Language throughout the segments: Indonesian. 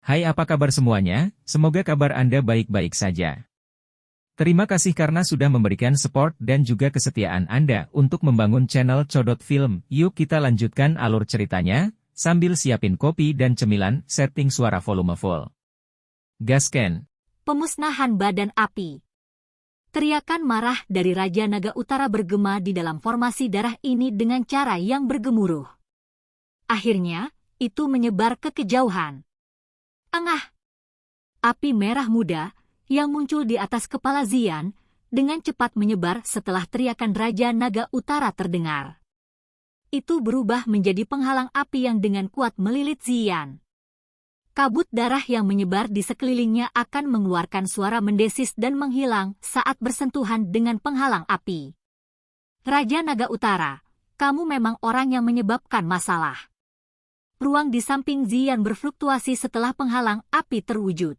Hai, apa kabar semuanya? Semoga kabar Anda baik-baik saja. Terima kasih karena sudah memberikan support dan juga kesetiaan Anda untuk membangun channel Codot Film. Yuk kita lanjutkan alur ceritanya, sambil siapin kopi dan cemilan, setting suara volume full. Gasken. Pemusnahan badan api. Teriakan marah dari Raja Naga Utara bergema di dalam formasi darah ini dengan cara yang bergemuruh. Akhirnya, itu menyebar ke kejauhan. Angah! Api merah muda yang muncul di atas kepala Zian, dengan cepat menyebar setelah teriakan Raja Naga Utara terdengar. Itu berubah menjadi penghalang api yang dengan kuat melilit Zian. Kabut darah yang menyebar di sekelilingnya akan mengeluarkan suara mendesis dan menghilang saat bersentuhan dengan penghalang api. Raja Naga Utara, kamu memang orang yang menyebabkan masalah. Ruang di samping Zian berfluktuasi setelah penghalang api terwujud.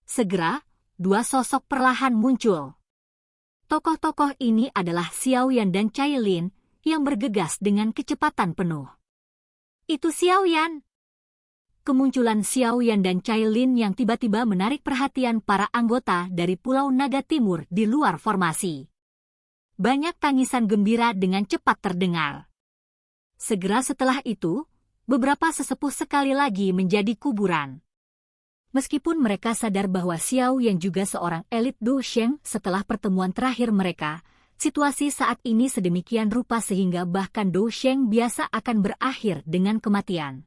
Segera, dua sosok perlahan muncul. Tokoh-tokoh ini adalah Xiaoyan dan Cailin yang bergegas dengan kecepatan penuh. Itu Xiaoyan! Kemunculan Xiaoyan dan Cailin yang tiba-tiba menarik perhatian para anggota dari Pulau Naga Timur di luar formasi. Banyak tangisan gembira dengan cepat terdengar. Segera setelah itu, beberapa sesepuh sekali lagi menjadi kuburan. Meskipun mereka sadar bahwa Xiao yang juga seorang elit Du Sheng setelah pertemuan terakhir mereka, situasi saat ini sedemikian rupa sehingga bahkan Du Sheng biasa akan berakhir dengan kematian.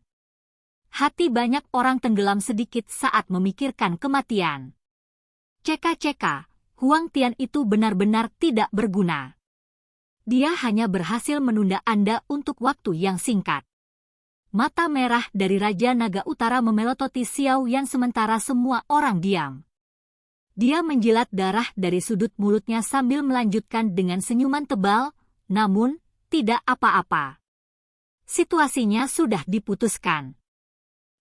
Hati banyak orang tenggelam sedikit saat memikirkan kematian. Ceka-ceka, Huang Tian itu benar-benar tidak berguna. Dia hanya berhasil menunda Anda untuk waktu yang singkat. Mata merah dari Raja Naga Utara memelototi Xiaoyan sementara semua orang diam. Dia menjilat darah dari sudut mulutnya sambil melanjutkan dengan senyuman tebal, namun, tidak apa-apa. Situasinya sudah diputuskan.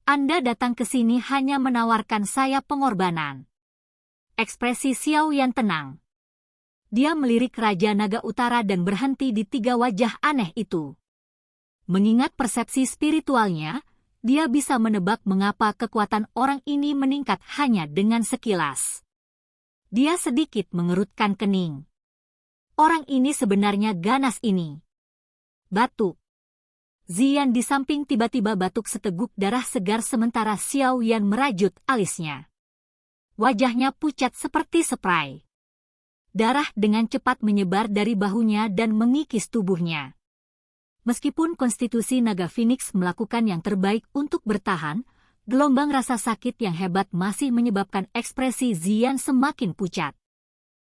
Anda datang ke sini hanya menawarkan saya pengorbanan. Ekspresi Xiaoyan tenang. Dia melirik Raja Naga Utara dan berhenti di tiga wajah aneh itu. Mengingat persepsi spiritualnya, dia bisa menebak mengapa kekuatan orang ini meningkat hanya dengan sekilas. Dia sedikit mengerutkan kening. Orang ini sebenarnya ganas ini. Batuk. Zian di samping tiba-tiba batuk seteguk darah segar sementara Xiaoyan merajut alisnya. Wajahnya pucat seperti spray. Darah dengan cepat menyebar dari bahunya dan mengikis tubuhnya. Meskipun konstitusi Naga Phoenix melakukan yang terbaik untuk bertahan, gelombang rasa sakit yang hebat masih menyebabkan ekspresi Zian semakin pucat.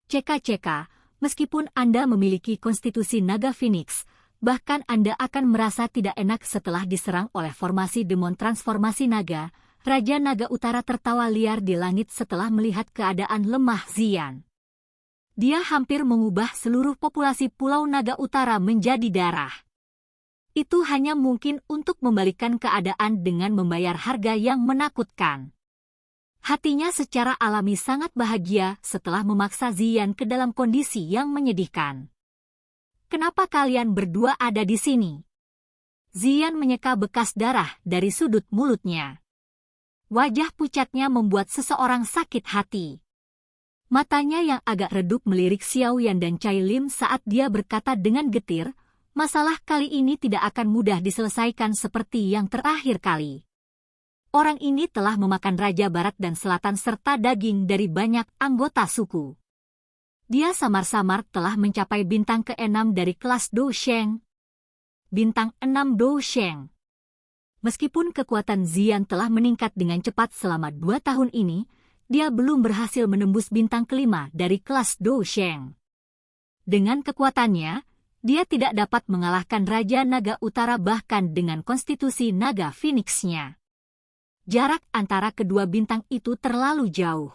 Ceka-ceka, meskipun Anda memiliki konstitusi Naga Phoenix, bahkan Anda akan merasa tidak enak setelah diserang oleh formasi demon transformasi naga. Raja Naga Utara tertawa liar di langit setelah melihat keadaan lemah Zian. Dia hampir mengubah seluruh populasi Pulau Naga Utara menjadi darah. Itu hanya mungkin untuk membalikkan keadaan dengan membayar harga yang menakutkan. Hatinya secara alami sangat bahagia setelah memaksa Zian ke dalam kondisi yang menyedihkan. Kenapa kalian berdua ada di sini? Zian menyeka bekas darah dari sudut mulutnya. Wajah pucatnya membuat seseorang sakit hati. Matanya yang agak redup melirik Xiaoyan dan Cailin saat dia berkata dengan getir, masalah kali ini tidak akan mudah diselesaikan seperti yang terakhir kali. Orang ini telah memakan Raja Barat dan Selatan serta daging dari banyak anggota suku. Dia samar-samar telah mencapai bintang ke-6 dari kelas Du Sheng. Bintang 6 Du Sheng. Meskipun kekuatan Zian telah meningkat dengan cepat selama 2 tahun ini, dia belum berhasil menembus bintang ke-5 dari kelas Du Sheng. Dengan kekuatannya, dia tidak dapat mengalahkan Raja Naga Utara bahkan dengan konstitusi Naga Phoenix-nya. Jarak antara kedua bintang itu terlalu jauh.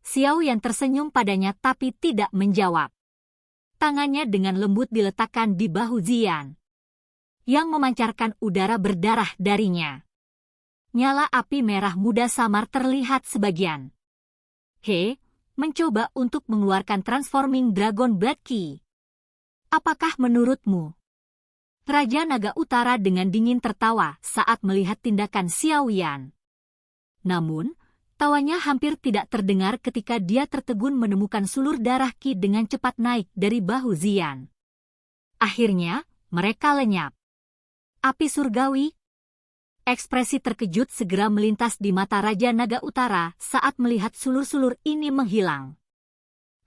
Xiaoyan tersenyum padanya tapi tidak menjawab. Tangannya dengan lembut diletakkan di bahu Zian, yang memancarkan udara berdarah darinya. Nyala api merah muda samar terlihat sebagian. Mencoba untuk mengeluarkan Transforming Dragon Blood Key. Apakah menurutmu? Raja Naga Utara dengan dingin tertawa saat melihat tindakan Xiaoyan. Namun, tawanya hampir tidak terdengar ketika dia tertegun menemukan sulur darah Qi dengan cepat naik dari bahu Ziyan. Akhirnya, mereka lenyap. Api surgawi. Ekspresi terkejut segera melintas di mata Raja Naga Utara saat melihat sulur-sulur ini menghilang.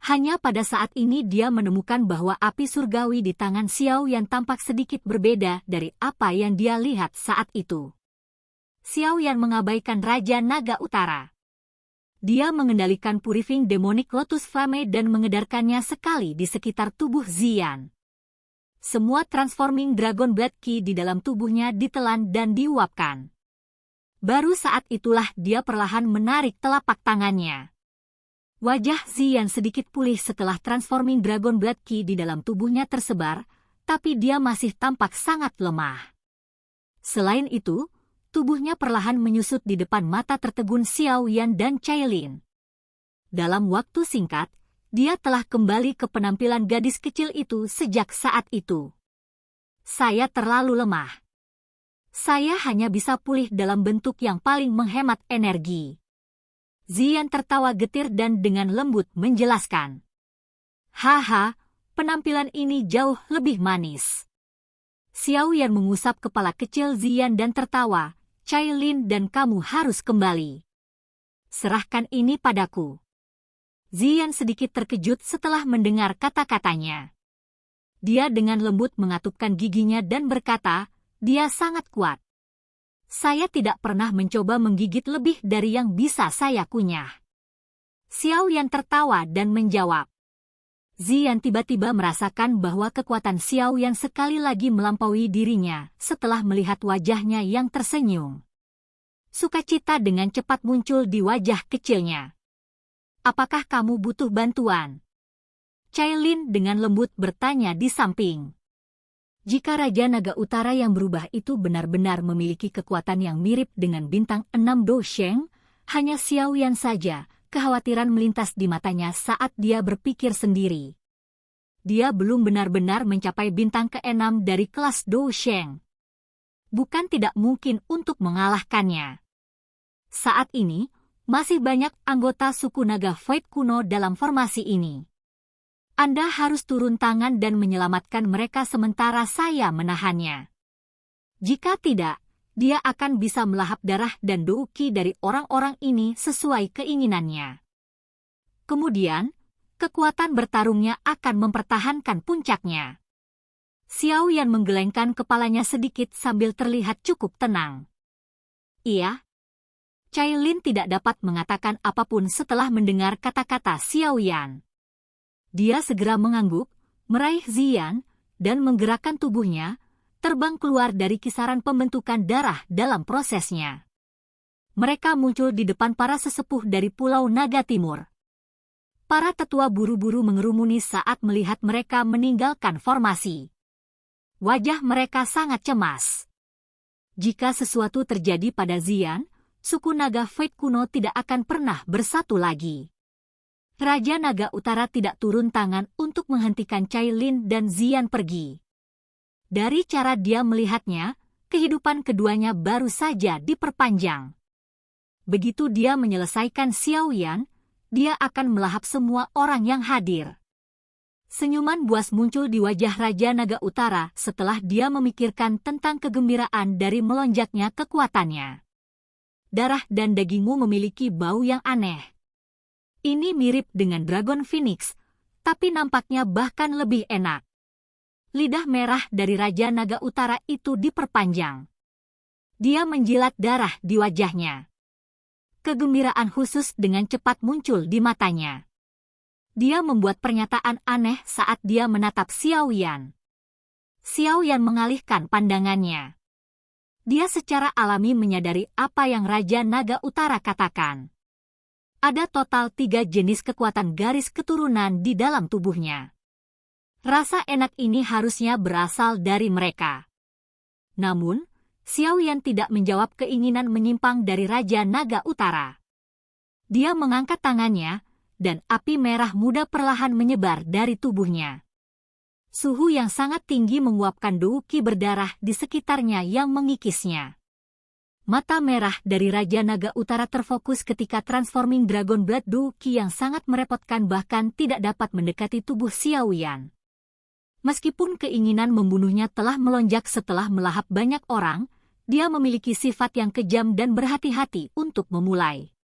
Hanya pada saat ini dia menemukan bahwa api surgawi di tangan Xiao Yan tampak sedikit berbeda dari apa yang dia lihat saat itu. Xiao Yan mengabaikan Raja Naga Utara. Dia mengendalikan Purifying Demonic Lotus Flame dan mengedarkannya sekali di sekitar tubuh Ziyan. Semua Transforming Dragon Blood Qi di dalam tubuhnya ditelan dan diuapkan. Baru saat itulah dia perlahan menarik telapak tangannya. Wajah Ziyan sedikit pulih setelah Transforming Dragon Blood Qi di dalam tubuhnya tersebar, tapi dia masih tampak sangat lemah. Selain itu, tubuhnya perlahan menyusut di depan mata tertegun Xiao Yan dan Cailin. Dalam waktu singkat, dia telah kembali ke penampilan gadis kecil itu sejak saat itu. Saya terlalu lemah. Saya hanya bisa pulih dalam bentuk yang paling menghemat energi. Ziyan tertawa getir dan dengan lembut menjelaskan. Haha, penampilan ini jauh lebih manis. Xiao Yan mengusap kepala kecil Ziyan dan tertawa. Cailin dan kamu harus kembali. Serahkan ini padaku. Ziyan sedikit terkejut setelah mendengar kata-katanya. Dia dengan lembut mengatupkan giginya dan berkata, dia sangat kuat. Saya tidak pernah mencoba menggigit lebih dari yang bisa saya kunyah. Xiao Yan tertawa dan menjawab. Ziyan tiba-tiba merasakan bahwa kekuatan Xiao Yan sekali lagi melampaui dirinya setelah melihat wajahnya yang tersenyum. Sukacita dengan cepat muncul di wajah kecilnya. Apakah kamu butuh bantuan? Cailin dengan lembut bertanya di samping. Jika Raja Naga Utara yang berubah itu benar-benar memiliki kekuatan yang mirip dengan bintang 6 Do Sheng, hanya Xiao Yan saja, kekhawatiran melintas di matanya saat dia berpikir sendiri. Dia belum benar-benar mencapai bintang ke-6 dari kelas Do Sheng. Bukan tidak mungkin untuk mengalahkannya. Saat ini, masih banyak anggota suku naga Void kuno dalam formasi ini. Anda harus turun tangan dan menyelamatkan mereka sementara saya menahannya. Jika tidak, dia akan bisa melahap darah dan Do Qi dari orang-orang ini sesuai keinginannya. Kemudian, kekuatan bertarungnya akan mempertahankan puncaknya. Xiao Yan menggelengkan kepalanya sedikit sambil terlihat cukup tenang. Iya. Cailin tidak dapat mengatakan apapun setelah mendengar kata-kata Xiao Yan. Dia segera mengangguk, meraih Ziyan, dan menggerakkan tubuhnya, terbang keluar dari kisaran pembentukan darah dalam prosesnya. Mereka muncul di depan para sesepuh dari Pulau Naga Timur. Para tetua buru-buru mengerumuni saat melihat mereka meninggalkan formasi. Wajah mereka sangat cemas. Jika sesuatu terjadi pada Ziyan, suku naga Void kuno tidak akan pernah bersatu lagi. Raja Naga Utara tidak turun tangan untuk menghentikan Cailin dan Ziyan pergi. Dari cara dia melihatnya, kehidupan keduanya baru saja diperpanjang. Begitu dia menyelesaikan Xiao Yan, dia akan melahap semua orang yang hadir. Senyuman buas muncul di wajah Raja Naga Utara setelah dia memikirkan tentang kegembiraan dari melonjaknya kekuatannya. Darah dan dagingmu memiliki bau yang aneh. Ini mirip dengan Dragon Phoenix, tapi nampaknya bahkan lebih enak. Lidah merah dari Raja Naga Utara itu diperpanjang. Dia menjilat darah di wajahnya. Kegembiraan khusus dengan cepat muncul di matanya. Dia membuat pernyataan aneh saat dia menatap Xiao Yan. Xiao Yan mengalihkan pandangannya. Dia secara alami menyadari apa yang Raja Naga Utara katakan. Ada total 3 jenis kekuatan garis keturunan di dalam tubuhnya. Rasa enak ini harusnya berasal dari mereka. Namun, Xiao Yan tidak menjawab keinginan menyimpang dari Raja Naga Utara. Dia mengangkat tangannya, dan api merah muda perlahan menyebar dari tubuhnya. Suhu yang sangat tinggi menguapkan Do Qi berdarah di sekitarnya yang mengikisnya. Mata merah dari Raja Naga Utara terfokus ketika Transforming Dragon Blood Duki yang sangat merepotkan bahkan tidak dapat mendekati tubuh Xiao Yan. Meskipun keinginan membunuhnya telah melonjak setelah melahap banyak orang, dia memiliki sifat yang kejam dan berhati-hati untuk memulai.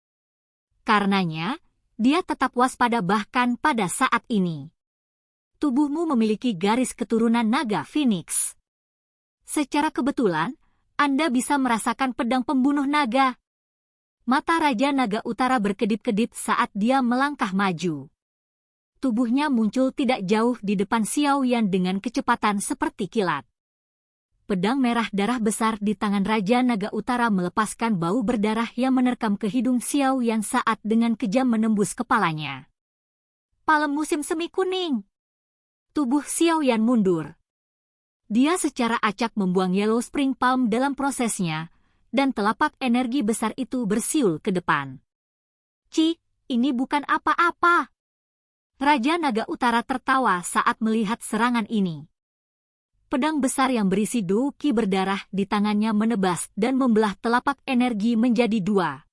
Karenanya, dia tetap waspada bahkan pada saat ini. Tubuhmu memiliki garis keturunan naga Phoenix. Secara kebetulan, Anda bisa merasakan pedang pembunuh naga. Mata Raja Naga Utara berkedip-kedip saat dia melangkah maju. Tubuhnya muncul tidak jauh di depan Xiao Yan dengan kecepatan seperti kilat. Pedang merah darah besar di tangan Raja Naga Utara melepaskan bau berdarah yang menerkam ke hidung Xiao Yan saat dengan kejam menembus kepalanya. Palem musim semi kuning. Tubuh Xiao Yan mundur. Dia secara acak membuang Yellow Spring Palm dalam prosesnya, dan telapak energi besar itu bersiul ke depan. Ini bukan apa-apa. Raja Naga Utara tertawa saat melihat serangan ini. Pedang besar yang berisi Duki berdarah di tangannya menebas dan membelah telapak energi menjadi dua.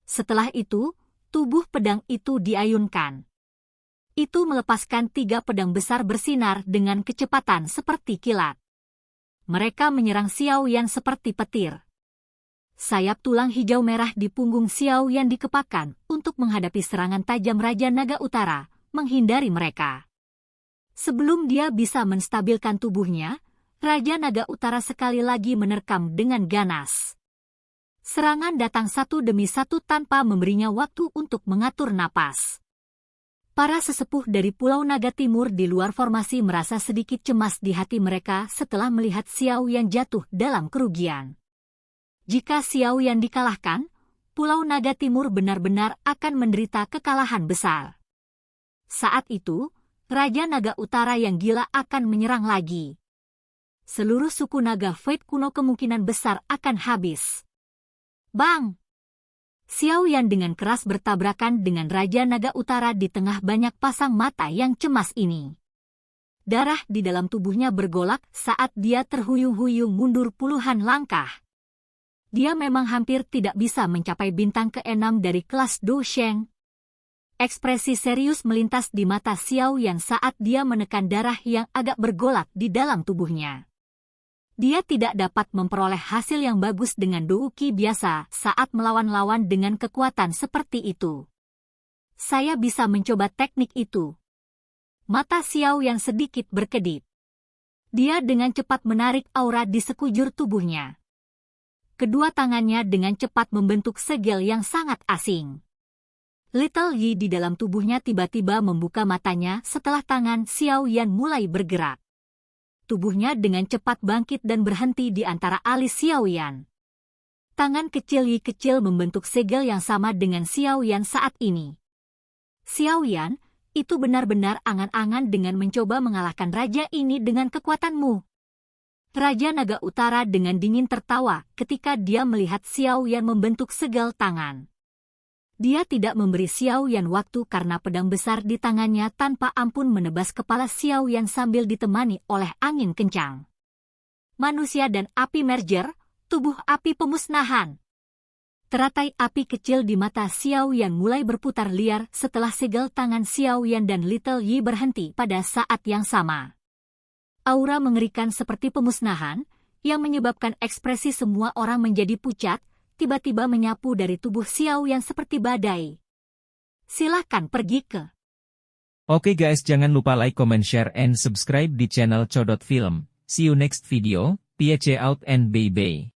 Setelah itu, tubuh pedang itu diayunkan. Itu melepaskan 3 pedang besar bersinar dengan kecepatan seperti kilat. Mereka menyerang Xiao Yan seperti petir. Sayap tulang hijau merah di punggung Xiao Yan dikepakkan untuk menghadapi serangan tajam Raja Naga Utara, menghindari mereka. Sebelum dia bisa menstabilkan tubuhnya, Raja Naga Utara sekali lagi menerkam dengan ganas. Serangan datang satu demi satu tanpa memberinya waktu untuk mengatur napas. Para sesepuh dari Pulau Naga Timur di luar formasi merasa sedikit cemas di hati mereka setelah melihat Xiao Yan jatuh dalam kerugian. Jika Xiao Yan dikalahkan, Pulau Naga Timur benar-benar akan menderita kekalahan besar. Saat itu, Raja Naga Utara yang gila akan menyerang lagi. Seluruh suku naga Fate kuno kemungkinan besar akan habis. Bang! Xiao Yan dengan keras bertabrakan dengan Raja Naga Utara di tengah banyak pasang mata yang cemas ini. Darah di dalam tubuhnya bergolak saat dia terhuyung-huyung mundur puluhan langkah. Dia memang hampir tidak bisa mencapai bintang ke-6 dari kelas Do Sheng. Ekspresi serius melintas di mata Xiao Yan saat dia menekan darah yang agak bergolak di dalam tubuhnya. Dia tidak dapat memperoleh hasil yang bagus dengan Douki biasa saat melawan lawan dengan kekuatan seperti itu. Saya bisa mencoba teknik itu. Mata Xiao yang sedikit berkedip. Dia dengan cepat menarik aura di sekujur tubuhnya. Kedua tangannya dengan cepat membentuk segel yang sangat asing. Little Yi di dalam tubuhnya tiba-tiba membuka matanya setelah tangan Xiao Yan mulai bergerak. Tubuhnya dengan cepat bangkit dan berhenti di antara alis Xiao Yan. Tangan kecil Yi kecil membentuk segel yang sama dengan Xiao Yan saat ini. Xiao Yan, itu benar-benar angan-angan dengan mencoba mengalahkan raja ini dengan kekuatanmu. Raja Naga Utara dengan dingin tertawa ketika dia melihat Xiao Yan membentuk segel tangan. Dia tidak memberi Xiao Yan waktu karena pedang besar di tangannya tanpa ampun menebas kepala Xiao Yan sambil ditemani oleh angin kencang. Manusia dan api merger, tubuh api pemusnahan. Teratai api kecil di mata Xiao Yan mulai berputar liar setelah segel tangan Xiao Yan dan Little Yi berhenti pada saat yang sama. Aura mengerikan seperti pemusnahan, yang menyebabkan ekspresi semua orang menjadi pucat, tiba-tiba menyapu dari tubuh Xiao yang seperti badai. Silahkan pergi ke. Oke guys, jangan lupa like, comment, share, and subscribe di channel Codot Film. See you next video, peace out and bye-bye.